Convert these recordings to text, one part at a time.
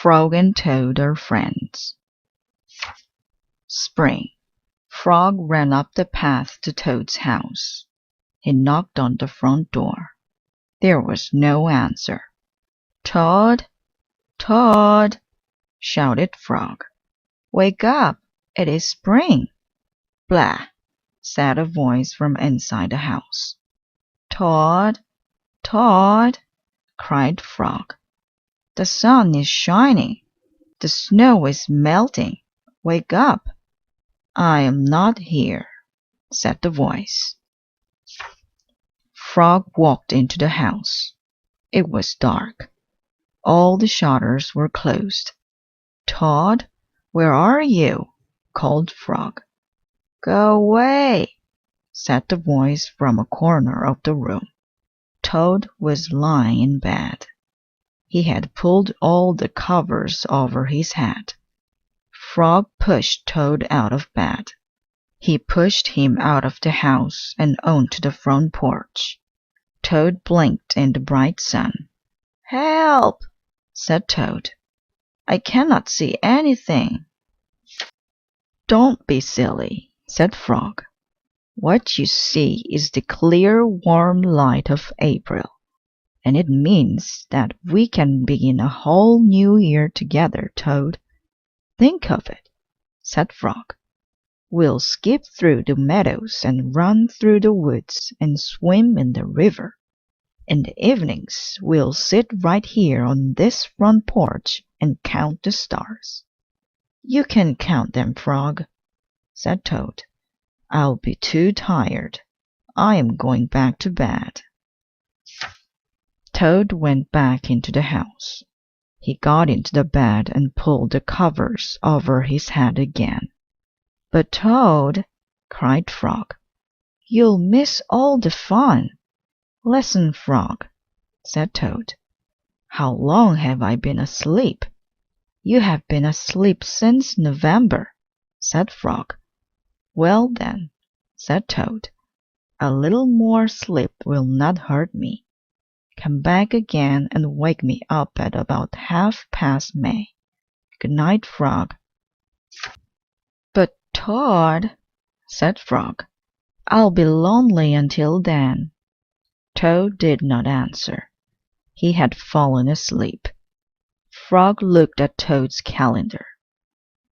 Frog and Toad are friends. Spring. Frog ran up the path to Toad's house. He knocked on the front door. There was no answer. "Toad, Toad," shouted Frog. "Wake up! It is spring." "Blah!" said a voice from inside the house. "Toad, Toad," cried Frog. "The sun is shining. The snow is melting. Wake up." "I am not here," said the voice. Frog walked into the house. It was dark. All the shutters were closed. "Toad, where are you?" called Frog. "Go away," said the voice from a corner of the room. Toad was lying in bed. He had pulled all the covers over his head. Frog pushed Toad out of bed. He pushed him out of the house and onto the front porch. Toad blinked in the bright sun. "Help!" said Toad. "I cannot see anything." "Don't be silly," said Frog. "What you see is the clear, warm light of April, and it means that we can begin a whole new year together, Toad. Think of it," said Frog. "We'll skip through the meadows and run through the woods and swim in the river. In the evenings we'll sit right here on this front porch and count the stars." "You can count them, Frog," said Toad. "I'll be too tired. I am going back to bed." Toad went back into the house. He got into the bed and pulled the covers over his head again. "But Toad," cried Frog, "you'll miss all the fun." "Listen, Frog," said Toad. "How long have I been asleep?" "You have been asleep since November," said Frog. "Well then," said Toad, "a little more sleep will not hurt me. Come back again and wake me up at about 1/2 May. Good night, Frog." "But Toad," said Frog, "I'll be lonely until then." Toad did not answer. He had fallen asleep. Frog looked at Toad's calendar.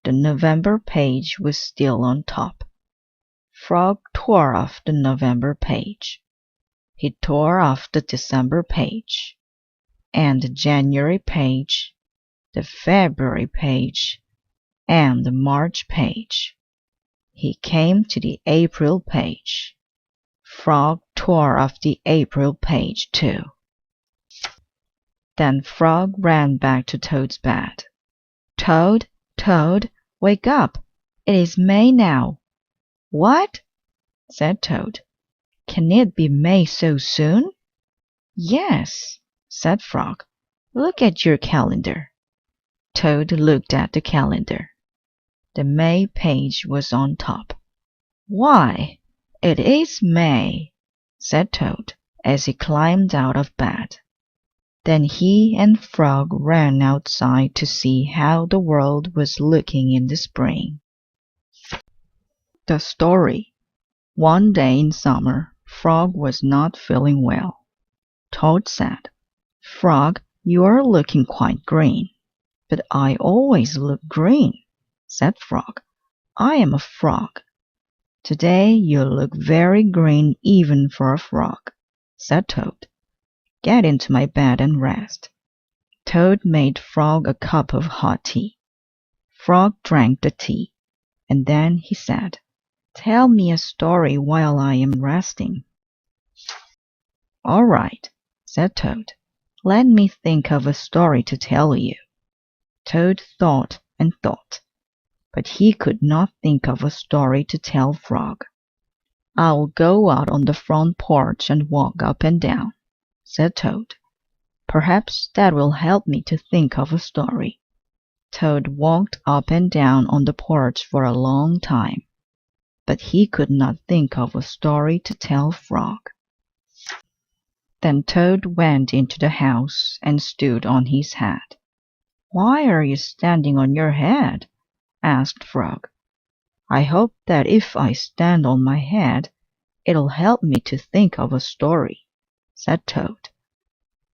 The November page was still on top. Frog tore off the November page. He tore off the December page, and the January page, the February page, and the March page. He came to the April page. Frog tore off the April page too. Then Frog ran back to Toad's bed. "Toad, Toad, wake up! It is May now." "What?" said Toad. "Can it be May so soon?" "Yes," said Frog. "Look at your calendar." Toad looked at the calendar. The May page was on top. "Why, it is May," said Toad as he climbed out of bed. Then he and Frog ran outside to see how the world was looking in the spring. The story. One day in summer, Frog was not feeling well. Toad said, "Frog, you are looking quite green." "But I always look green," said Frog. "I am a frog." "Today you look very green even for a frog," said Toad. "Get into my bed and rest." Toad made Frog a cup of hot tea. Frog drank the tea, and then he said, "Tell me a story while I am resting." "All right," said Toad. "Let me think of a story to tell you." Toad thought and thought, but he could not think of a story to tell Frog. "I'll go out on the front porch and walk up and down," said Toad. "Perhaps that will help me to think of a story." Toad walked up and down on the porch for a long time, but he could not think of a story to tell Frog. Then Toad went into the house and stood on his head. Why are you standing on your head? Asked Frog. I hope that if I stand on my head, it'll help me to think of a story, said Toad.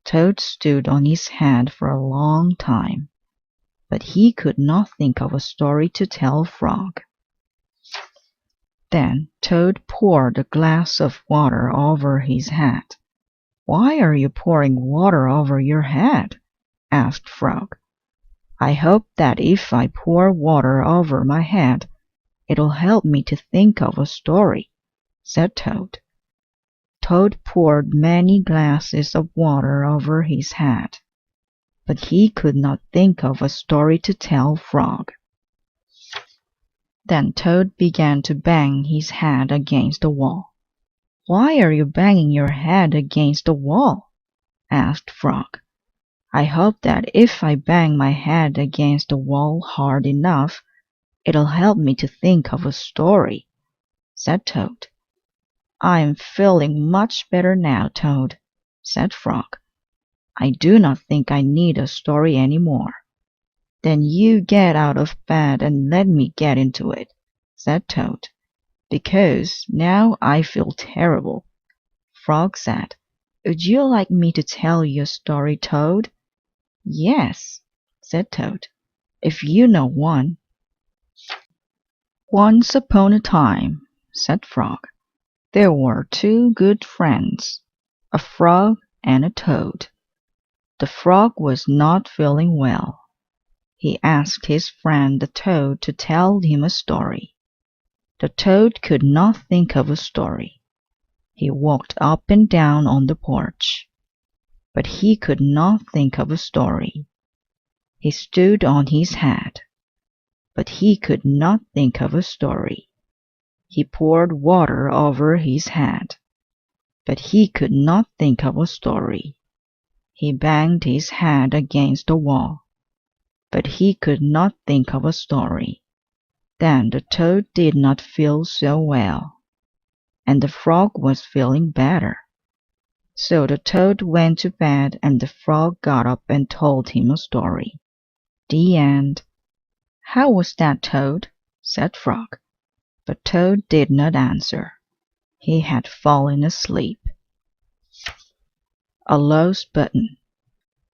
Toad stood on his head for a long time, but he could not think of a story to tell Frog. Then Toad poured a glass of water over his head. Why are you pouring water over your head? Asked Frog. I hope that if I pour water over my head, it'll help me to think of a story, said Toad. Toad poured many glasses of water over his head, but he could not think of a story to tell Frog. Then Toad began to bang his head against the wall. Why are you banging your head against the wall? Asked Frog. I hope that if I bang my head against the wall hard enough, it'll help me to think of a story, said Toad. I'm feeling much better now, Toad, said Frog. I do not think I need a story any more. Then you get out of bed and let me get into it, said Toad, because now I feel terrible. Frog said, Would you like me to tell you a story, Toad? Yes, said Toad, if you know one. Once upon a time, said Frog, there were two good friends, a frog and a toad. The frog was not feeling well. He asked his friend the toad to tell him a story. The toad could not think of a story. He walked up and down on the porch, but he could not think of a story. He stood on his head, but he could not think of a story. He poured water over his head, but he could not think of a story. He banged his head against the wall, but he could not think of a story. Then the toad did not feel so well, and the frog was feeling better. So the toad went to bed, and the frog got up and told him a story. The end. How was that, Toad? Said Frog. But Toad did not answer. He had fallen asleep. A lost button.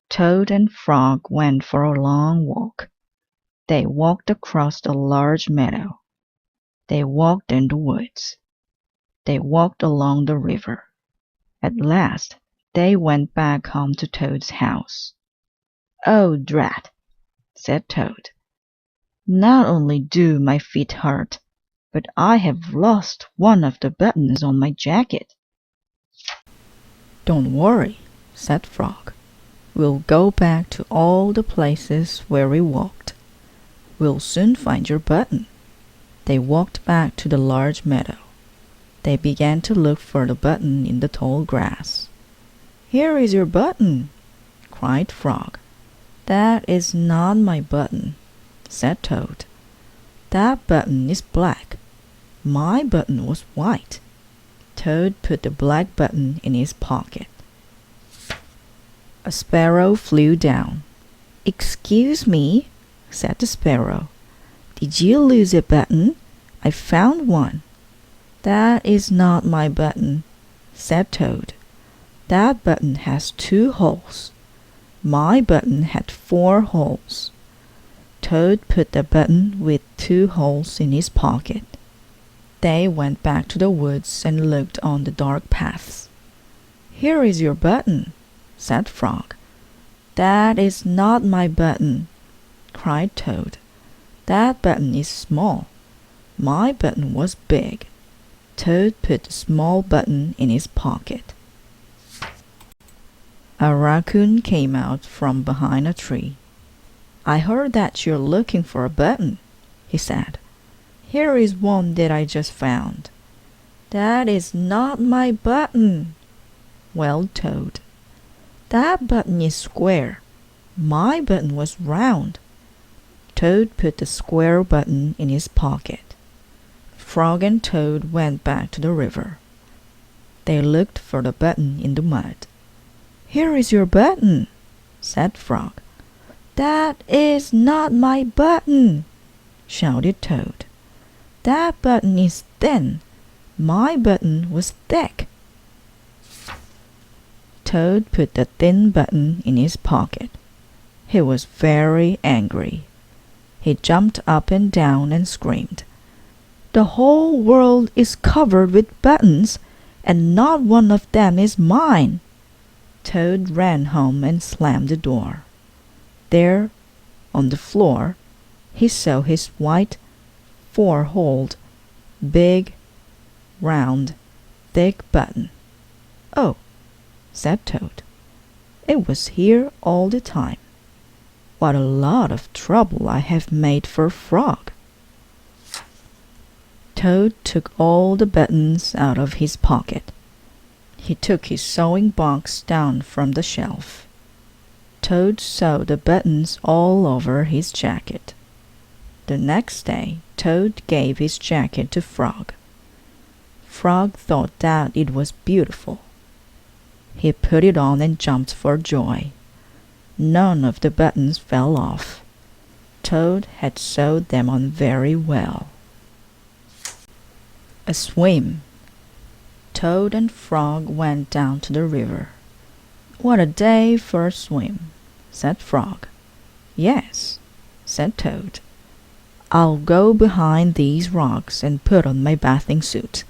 Toad and Frog went for a long walk. They walked across a large meadow. They walked in the woods. They walked along the river. At last they went back home to Toad's house. Oh, drat, said Toad. Not only do my feet hurt, but I have lost one of the buttons on my jacket. Don't worry, said Frog. We'll go back to all the places where we walked. We'll soon find your button. They walked back to the large meadow. They began to look for the button in the tall grass. Here is your button, cried Frog. That is not my button, said Toad. That button is black. My button was white. Toad put the black button in his pocket. A sparrow flew down. Excuse me, said the sparrow. Did you lose a button? I found one. That is not my button, said Toad. That button has 2 holes. My button had 4 holes. Toad put the button with 2 holes in his pocket. They went back to the woods and looked on the dark paths. Here is your button, said Frog. That is not my button, cried Toad. That button is small. My button was big. Toad put the small button in his pocket. A raccoon came out from behind a tree. I heard that you're looking for a button, he said. Here is one that I just found. That is not my button, wailed Toad. That button is square. My button was round. Toad put the square button in his pocket. Frog and Toad went back to the river. They looked for the button in the mud. Here is your button, said Frog. "That is not my button," shouted Toad. "That button is thin. My button was thick." Toad put the thin button in his pocket. He was very angry. He jumped up and down and screamed, "The whole world is covered with buttons, and not one of them is mine." Toad ran home and slammed the door. There, on the floor, he saw his white, four-holed, big, round, thick button. "Oh," said Toad, "it was here all the time. What a lot of trouble I have made for Frog." Toad took all the buttons out of his pocket. He took his sewing box down from the shelf. Toad sewed the buttons all over his jacket. The next day, Toad gave his jacket to Frog. Frog thought that it was beautiful. He put it on and jumped for joy. None of the buttons fell off. Toad had sewed them on very well. A swim. Toad and Frog went down to the river. "What a day for a swim," said Frog. "Yes," said Toad. "I'll go behind these rocks and put on my bathing suit."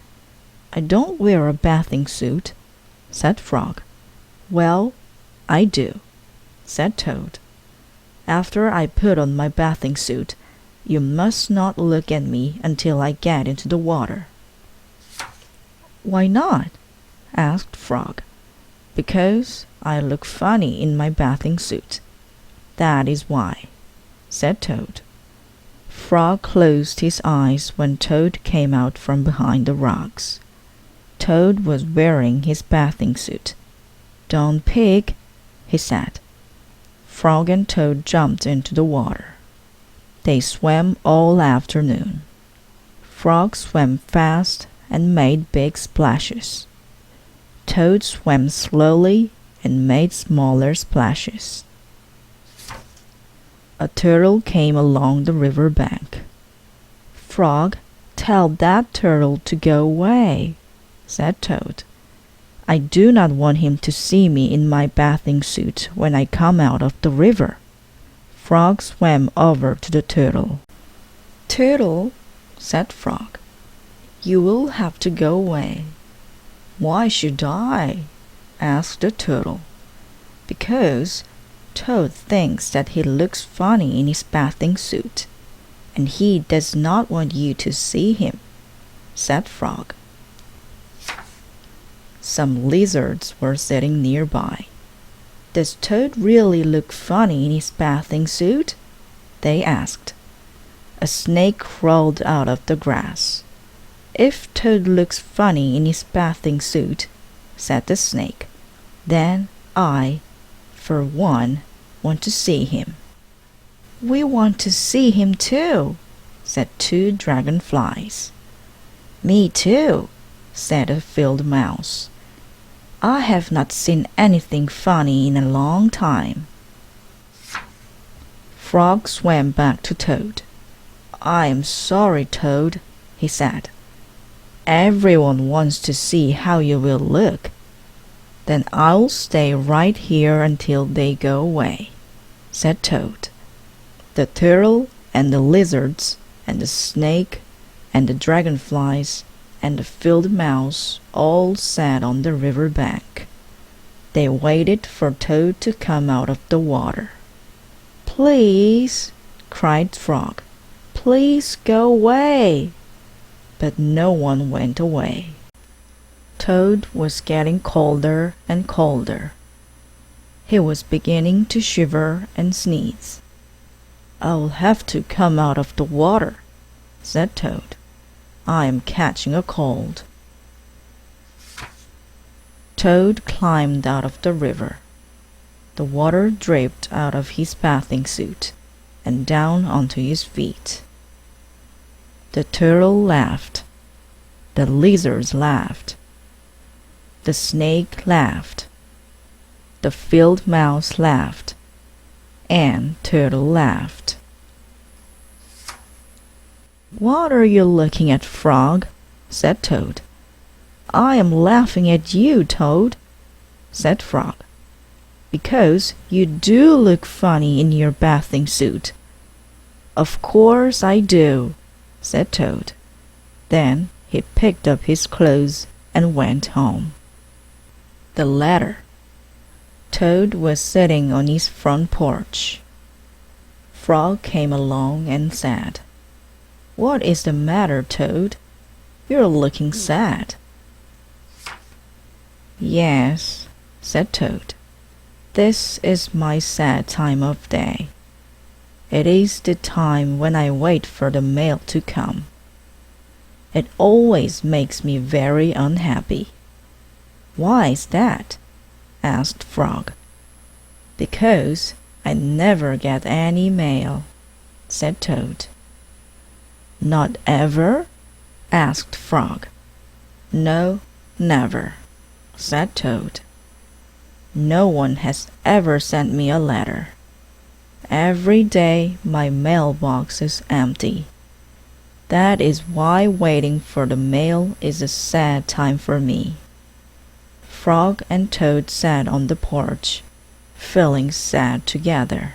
"I don't wear a bathing suit," said Frog. "Well, I do," said Toad. "After I put on my bathing suit, you must not look at me until I get into the water." "Why not?" asked Frog. "Because I look funny in my bathing suit. That is why," said Toad. Frog closed his eyes when Toad came out from behind the rocks. Toad was wearing his bathing suit. "Don't peek," he said. Frog and Toad jumped into the water. They swam all afternoon. Frog swam fast and made big splashes. Toad swam slowly and made smaller splashes. A turtle came along the river bank. "Frog, tell that turtle to go away," said Toad. "I do not want him to see me in my bathing suit when I come out of the river." Frog swam over to the turtle. "Turtle," said Frog, "you will have to go away." "Why should I?" asked the turtle. "Because Toad thinks that he looks funny in his bathing suit, and he does not want you to see him," said Frog. Some lizards were sitting nearby. "Does Toad really look funny in his bathing suit?" they asked. A snake crawled out of the grass. "If Toad looks funny in his bathing suit," said the snake, "then I, for one, want to see him." "We want to see him too," said 2 dragonflies. "Me too," said a field mouse. "I have not seen anything funny in a long time." Frog swam back to Toad. "I am sorry, Toad," he said. "Everyone wants to see how you will look." "Then I'll stay right here until they go away," said Toad. The turtle and the lizards and the snake and the dragonflies and the field mouse all sat on the river bank. They waited for Toad to come out of the water. "Please," cried Frog, "please go away." But no one went away. Toad was getting colder and colder. He was beginning to shiver and sneeze. "I'll have to come out of the water," said Toad. "I am catching a cold." Toad climbed out of the river. The water dripped out of his bathing suit and down onto his feet. The turtle laughed. The lizards laughed. The snake laughed. The field mouse laughed. and Turtle laughed. "What are you looking at, Frog?" said Toad. "I am laughing at you, Toad," said Frog, "because you do look funny in your bathing suit." "Of course I do," said Toad. Then he picked up his clothes and went home. The letter. Toad was sitting on his front porch. Frog came along and said, "What is the matter, Toad? You're looking sad." "Yes," said Toad. "This is my sad time of day. It is the time when I wait for the mail to come. It always makes me very unhappy." "Why is that?" asked Frog. "Because I never get any mail," said Toad. "Not ever?" asked Frog. "No, never," said Toad. "No one has ever sent me a letter. Every day my mailbox is empty. That is why waiting for the mail is a sad time for me." Frog and Toad sat on the porch, feeling sad together.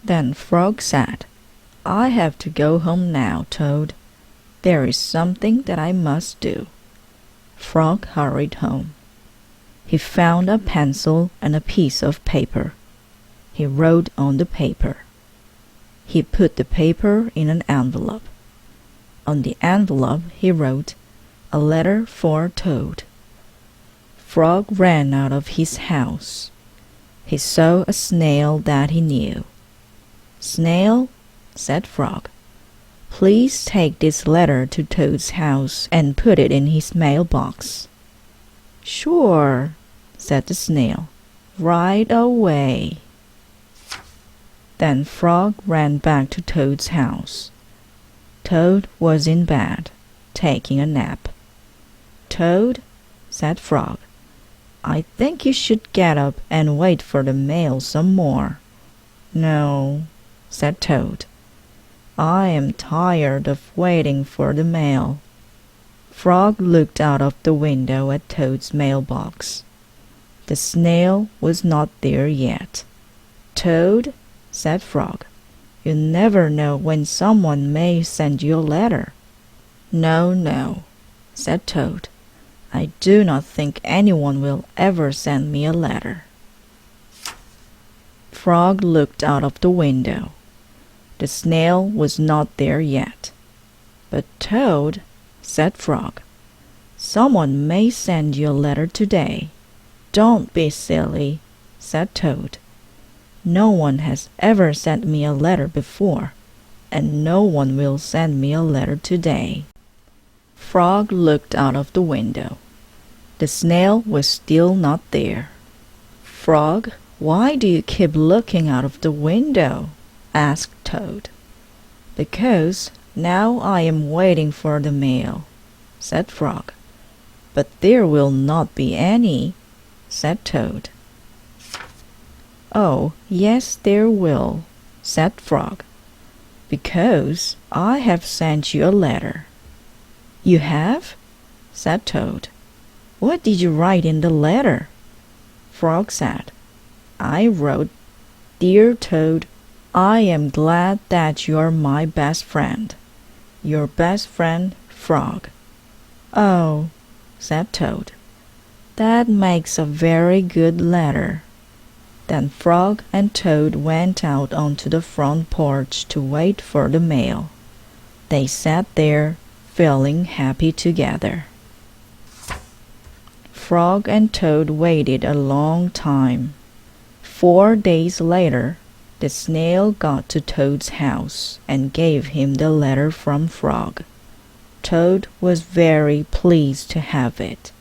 Then Frog said, "I have to go home now, Toad. There is something that I must do." Frog hurried home. He found a pencil and a piece of paper. He wrote on the paper. He put the paper in an envelope. On the envelope he wrote, "A letter for Toad." Frog ran out of his house. He saw a snail that he knew. "Snail," said Frog, "please take this letter to Toad's house and put it in his mailbox." "Sure," said the snail, "right away." Then Frog ran back to Toad's house. Toad was in bed, taking a nap. "Toad," said Frog, "I think you should get up and wait for the mail some more." "No," said Toad, "I am tired of waiting for the mail." Frog looked out of the window at Toad's mailbox. The snail was not there yet. "Toad," said Frog, "you never know when someone may send you a letter." "No, no," said Toad, "I do not think anyone will ever send me a letter." Frog looked out of the window. The snail was not there yet. "But Toad," said Frog, "someone may send you a letter today." "Don't be silly," said Toad. "No one has ever sent me a letter before, and no one will send me a letter today." Frog looked out of the window. The snail was still not there. "Frog, why do you keep looking out of the window?" asked Toad. "Because now I am waiting for the mail," said Frog. "But there will not be any," said Toad. "Oh, yes, there will," said Frog, "because I have sent you a letter." "You have?" said Toad. "What did you write in the letter?" Frog said, "I wrote, 'Dear Toad, I am glad that you are my best friend. Your best friend, Frog.'" "Oh," said Toad, "that makes a very good letter." Then Frog and Toad went out onto the front porch to wait for the mail. They sat there, feeling happy together. Frog and Toad waited a long time. 4 days later, the snail got to Toad's house and gave him the letter from Frog. Toad was very pleased to have it.